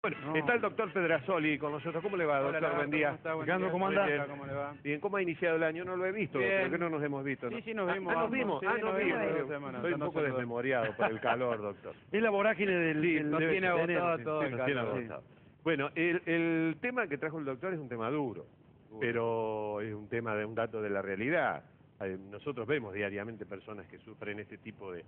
Bueno, No. está el doctor Pedrasoli con nosotros. ¿Cómo le va, doctor? Hola, Buen día. ¿cómo está? Buen Ricardo, día. ¿cómo Muy anda? bien. ¿Cómo le va? Bien, ¿cómo ha iniciado el año? No lo he visto, Bien. creo que no nos hemos visto, ¿no? Sí, nos vimos. Nos vimos. Sí, Nos nos vimos. vimos 2 semanas. Estoy un poco desmemoriado por el calor, doctor. Es la vorágine del... Sí, del nos de tiene enero, agotado sí. todo el Nos tiene calor. agotado. Bueno, el tema que trajo el doctor es un tema duro, pero es un tema de un dato de la realidad. Nosotros vemos diariamente personas que sufren este tipo de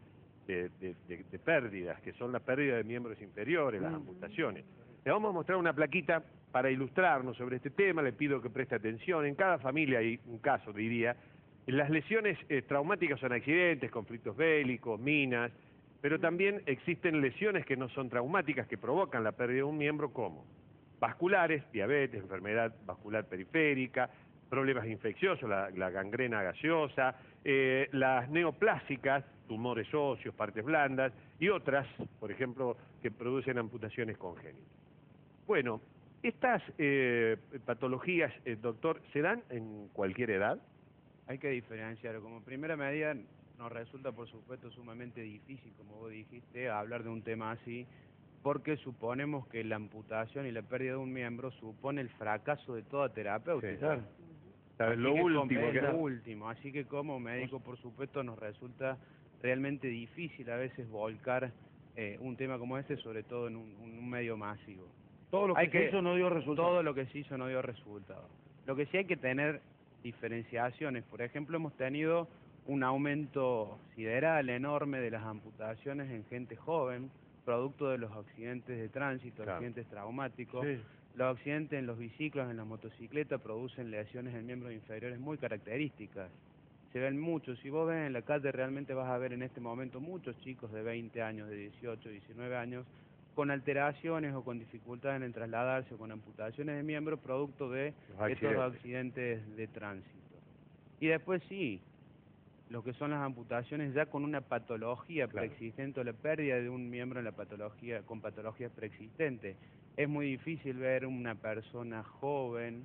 pérdidas, que son la pérdida de miembros inferiores, las amputaciones. Le vamos a mostrar una plaquita para ilustrarnos sobre este tema. Le pido que preste atención. En cada familia hay un caso, diría. Las lesiones traumáticas son accidentes, conflictos bélicos, minas, pero también existen lesiones que no son traumáticas, que provocan la pérdida de un miembro, como vasculares, diabetes, enfermedad vascular periférica, problemas infecciosos, la gangrena gaseosa, las neoplásicas, tumores óseos, partes blandas, y otras, por ejemplo, que producen amputaciones congénitas. Bueno, estas patologías, doctor, ¿se dan en cualquier edad? Hay que diferenciar. Como primera medida, nos resulta, por supuesto, sumamente difícil, como vos dijiste, hablar de un tema así, porque suponemos que la amputación y la pérdida de un miembro supone el fracaso de toda terapéutica. Sí, claro. ¿Sabes? Así Lo que último es que... lo último. Así que como médico, por supuesto, nos resulta realmente difícil a veces volcar un tema como este, sobre todo en un medio masivo. Todo lo que se hizo no dio resultado. Todo lo que se hizo no dio resultado. Lo que sí hay que tener diferenciaciones. Por ejemplo, hemos tenido un aumento sideral enorme de las amputaciones en gente joven, producto de los accidentes de tránsito, Claro. accidentes traumáticos. Sí. Los accidentes en los biciclos, en las motocicletas, producen lesiones en miembros inferiores muy características. Se ven muchos. Si vos ves en la calle, realmente vas a ver en este momento muchos chicos de 20 años, de 18, 19 años, con alteraciones o con dificultades en trasladarse o con amputaciones de miembros producto de estos accidentes de tránsito. Y después sí, lo que son las amputaciones ya con una patología preexistente o la pérdida de un miembro en la patología, con patologías preexistentes. Es muy difícil ver una persona joven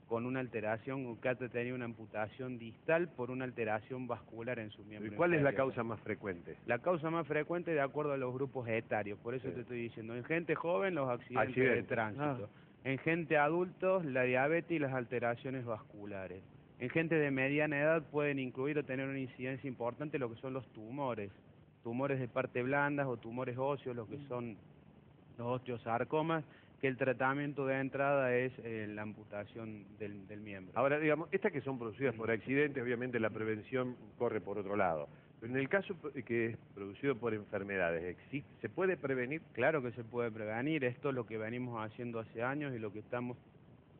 con una alteración o que ha tenido una amputación distal por una alteración vascular en su miembro. ¿Y cuál es la inferior. causa más frecuente? La causa más frecuente de acuerdo a los grupos etarios, por eso te estoy diciendo, en gente joven los accidentes de tránsito, en gente adultos la diabetes y las alteraciones vasculares, en gente de mediana edad pueden incluir o tener una incidencia importante lo que son los tumores de parte blandas o tumores óseos, lo que son los osteosarcomas, que el tratamiento de entrada es la amputación del miembro. Ahora, digamos, estas que son producidas por accidentes, obviamente la prevención corre por otro lado. Pero en el caso que es producido por enfermedades, ¿se puede prevenir? Claro que se puede prevenir. Esto es lo que venimos haciendo hace años y lo que estamos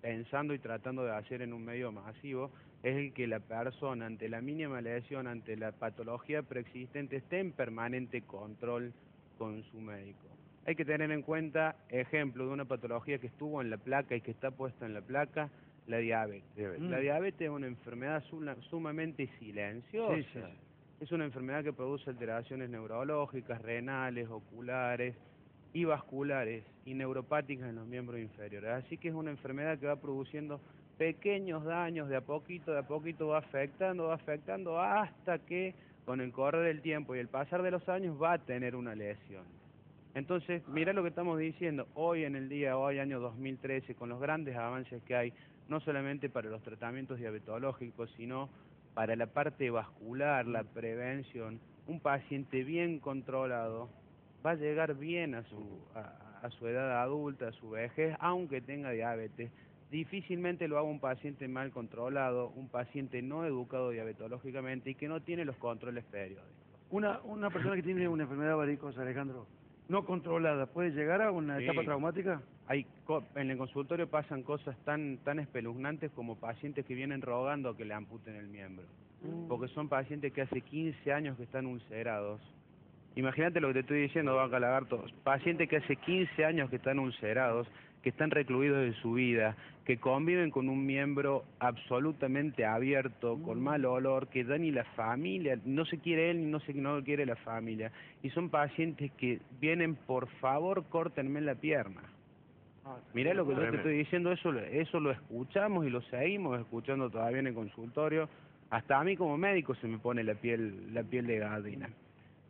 pensando y tratando de hacer en un medio masivo es el que la persona, ante la mínima lesión, ante la patología preexistente, esté en permanente control con su médico. Hay que tener en cuenta, ejemplo de una patología que estuvo en la placa y que está puesta en la placa, la diabetes. La diabetes es una enfermedad sumamente silenciosa. Sí. Es una enfermedad que produce alteraciones neurológicas, renales, oculares y vasculares y neuropáticas en los miembros inferiores. Así que es una enfermedad que va produciendo pequeños daños, de a poquito va afectando hasta que con el correr del tiempo y el pasar de los años va a tener una lesión. Entonces, mira lo que estamos diciendo, hoy año 2013, con los grandes avances que hay, no solamente para los tratamientos diabetológicos, sino para la parte vascular, la prevención, un paciente bien controlado va a llegar bien a su edad adulta, a su vejez, aunque tenga diabetes. Difícilmente lo haga un paciente mal controlado, un paciente no educado diabetológicamente y que no tiene los controles periódicos. Una persona que tiene una enfermedad varicosa, Alejandro, no controlada, ¿puede llegar a una etapa traumática? En el consultorio pasan cosas tan espeluznantes como pacientes que vienen rogando a que le amputen el miembro. Porque son pacientes que hace 15 años que están ulcerados. Imagínate lo que te estoy diciendo, Vaca Lagarto. Pacientes que hace 15 años que están ulcerados, que están recluidos de su vida, que conviven con un miembro absolutamente abierto, con mal olor, que ya ni la familia, no se quiere él, no lo quiere la familia. Y son pacientes que vienen, por favor, córtenme la pierna. Mirá lo que yo te estoy diciendo, eso lo escuchamos y lo seguimos escuchando todavía en el consultorio. Hasta a mí como médico se me pone la piel de gallina.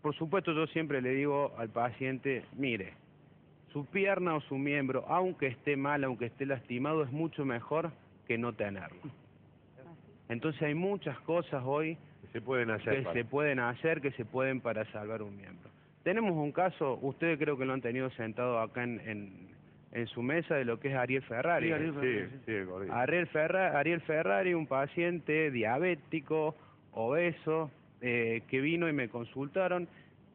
Por supuesto, yo siempre le digo al paciente, mire, su pierna o su miembro, aunque esté mal, aunque esté lastimado, es mucho mejor que no tenerlo. Entonces hay muchas cosas hoy Que se pueden hacer. que se pueden para salvar un miembro. Tenemos un caso, ustedes creo que lo han tenido sentado acá en su mesa, de lo que es Ariel Ferrari. Sí, Ariel Ferrari, Sí, el gordito. Ariel Ferrari, un paciente diabético, obeso, que vino y me consultaron,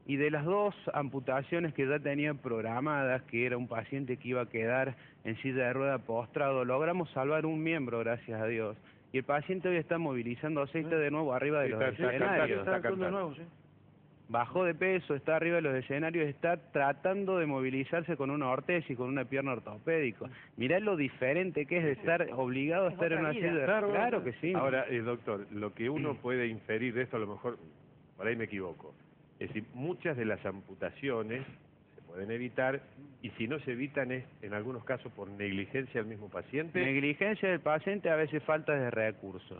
y de las 2 amputaciones que ya tenía programadas, que era un paciente que iba a quedar en silla de rueda postrado, logramos salvar un miembro, gracias a Dios. Y el paciente hoy está movilizándose y está de nuevo arriba de los escenarios. Está actuando de nuevo, sí. Bajó de peso, está arriba de los escenarios, está tratando de movilizarse con una ortesis, con una pierna ortopédica. Mirá lo diferente que es de estar obligado a estar en una silla de rueda. Claro que sí. Ahora, doctor, lo que uno puede inferir de esto, a lo mejor, por ahí me equivoco, es decir, muchas de las amputaciones se pueden evitar, y si no se evitan es, en algunos casos, por negligencia del mismo paciente. Negligencia del paciente, a veces falta de recursos.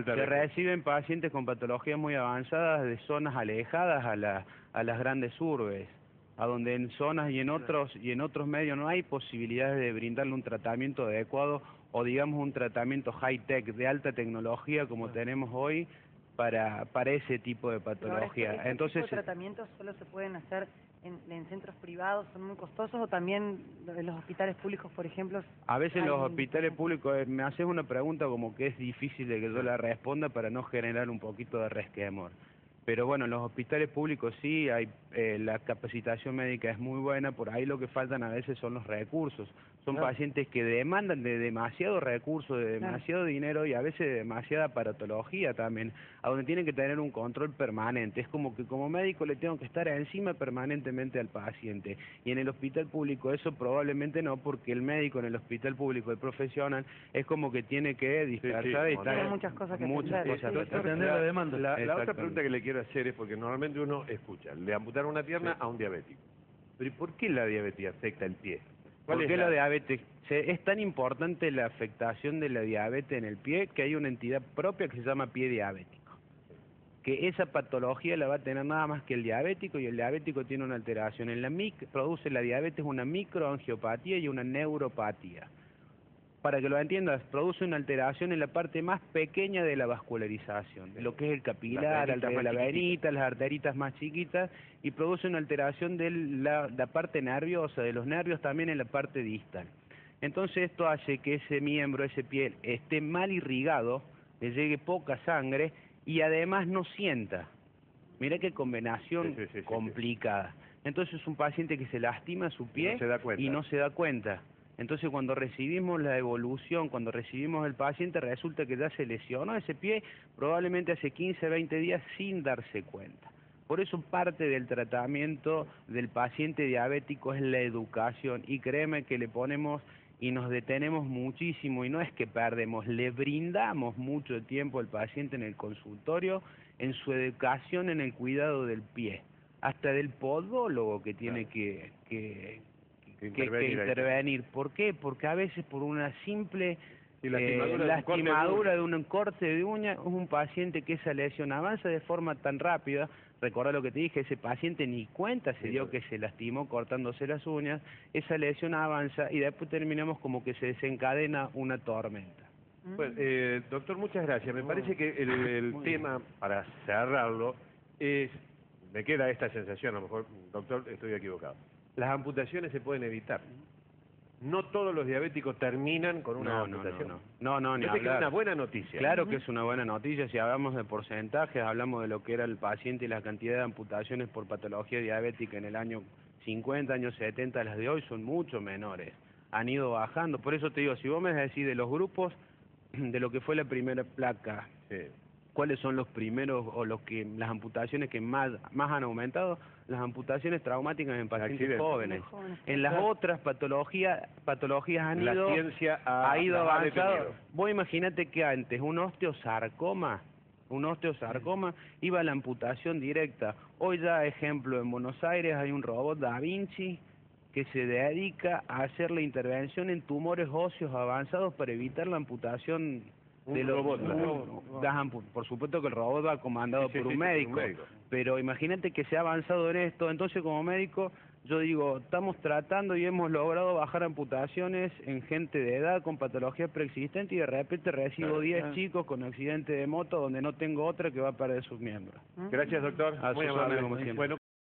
Se reciben pacientes con patologías muy avanzadas de zonas alejadas a las grandes urbes, a donde en zonas y en otros medios no hay posibilidades de brindarle un tratamiento adecuado, o digamos un tratamiento high-tech, de alta tecnología, como tenemos hoy, para ese tipo de patología. Entonces, ¿estos tratamientos solo se pueden hacer en centros privados, son muy costosos, o también en los hospitales públicos, por ejemplo? A veces los hospitales públicos, me haces una pregunta como que es difícil de que yo la responda para no generar un poquito de resquemor. Pero bueno, en los hospitales públicos sí, hay la capacitación médica es muy buena, por ahí lo que faltan a veces son los recursos. Son pacientes que demandan de demasiado recurso, de demasiado dinero, y a veces de demasiada aparatología también, a donde tienen que tener un control permanente. Es como que como médico le tengo que estar encima permanentemente al paciente. Y en el hospital público eso probablemente no, porque el médico en el hospital público, el profesional, es como que tiene que dispersar y estar... Tiene muchas cosas que atender la demanda. La otra pregunta que le quiero hacer es, porque normalmente uno escucha, le amputaron una pierna a un diabético. Pero ¿y por qué la diabetes afecta el pie? ¿Por qué la diabetes? Es tan importante la afectación de la diabetes en el pie que hay una entidad propia que se llama pie diabético. Que esa patología la va a tener nada más que el diabético, y el diabético tiene una alteración. Produce la diabetes una microangiopatía y una neuropatía. Para que lo entiendas, produce una alteración en la parte más pequeña de la vascularización, de lo que es el capilar, la venita, las arteritas más chiquitas, y produce una alteración de la parte nerviosa, de los nervios también en la parte distal. Entonces esto hace que ese miembro, ese pie, esté mal irrigado, le llegue poca sangre y además no sienta. Mirá qué combinación complicada. Entonces es un paciente que se lastima su pie y no se da cuenta. Entonces cuando recibimos la evolución, cuando recibimos el paciente, resulta que ya se lesionó ese pie probablemente hace 15, 20 días sin darse cuenta. Por eso parte del tratamiento del paciente diabético es la educación, y créeme que le ponemos y nos detenemos muchísimo, y no es que perdemos, le brindamos mucho tiempo al paciente en el consultorio, en su educación, en el cuidado del pie, hasta del podólogo que tiene que intervenir. ¿Por qué? Porque a veces por una simple lastimadura de un corte de uña, es un paciente que esa lesión avanza de forma tan rápida. Recordá lo que te dije, ese paciente ni cuenta se dio que se lastimó cortándose las uñas, esa lesión avanza y después terminamos como que se desencadena una tormenta. Bueno, doctor, muchas gracias. Me parece que el tema, para cerrarlo, es, me queda esta sensación, a lo mejor, doctor, estoy equivocado. Las amputaciones se pueden evitar. No todos los diabéticos terminan con una amputación. No, ni hablar. hablar. Es una buena noticia. Claro que es una buena noticia. Si hablamos de porcentajes, hablamos de lo que era el paciente y la cantidad de amputaciones por patología diabética en el año 50, años 70, las de hoy son mucho menores. Han ido bajando. Por eso te digo, si vos me decís de los grupos, de lo que fue la primera placa, ¿cuáles son los primeros o las amputaciones que más han aumentado? Las amputaciones traumáticas en pacientes jóvenes. En las otras patologías han ido, la ciencia ha ido avanzando. Vos imaginate que antes un osteosarcoma iba a la amputación directa. Hoy ya, ejemplo, en Buenos Aires hay un robot Da Vinci que se dedica a hacer la intervención en tumores óseos avanzados para evitar la amputación de los robots. Por supuesto que el robot va comandado por un médico, pero imagínate que se ha avanzado en esto. Entonces como médico yo digo, estamos tratando y hemos logrado bajar amputaciones en gente de edad con patologías preexistentes y de repente recibo 10 chicos con accidente de moto donde no tengo otra que va a perder sus miembros. Gracias, doctor. A Muy sus amable. órdenes, como siempre. Bueno,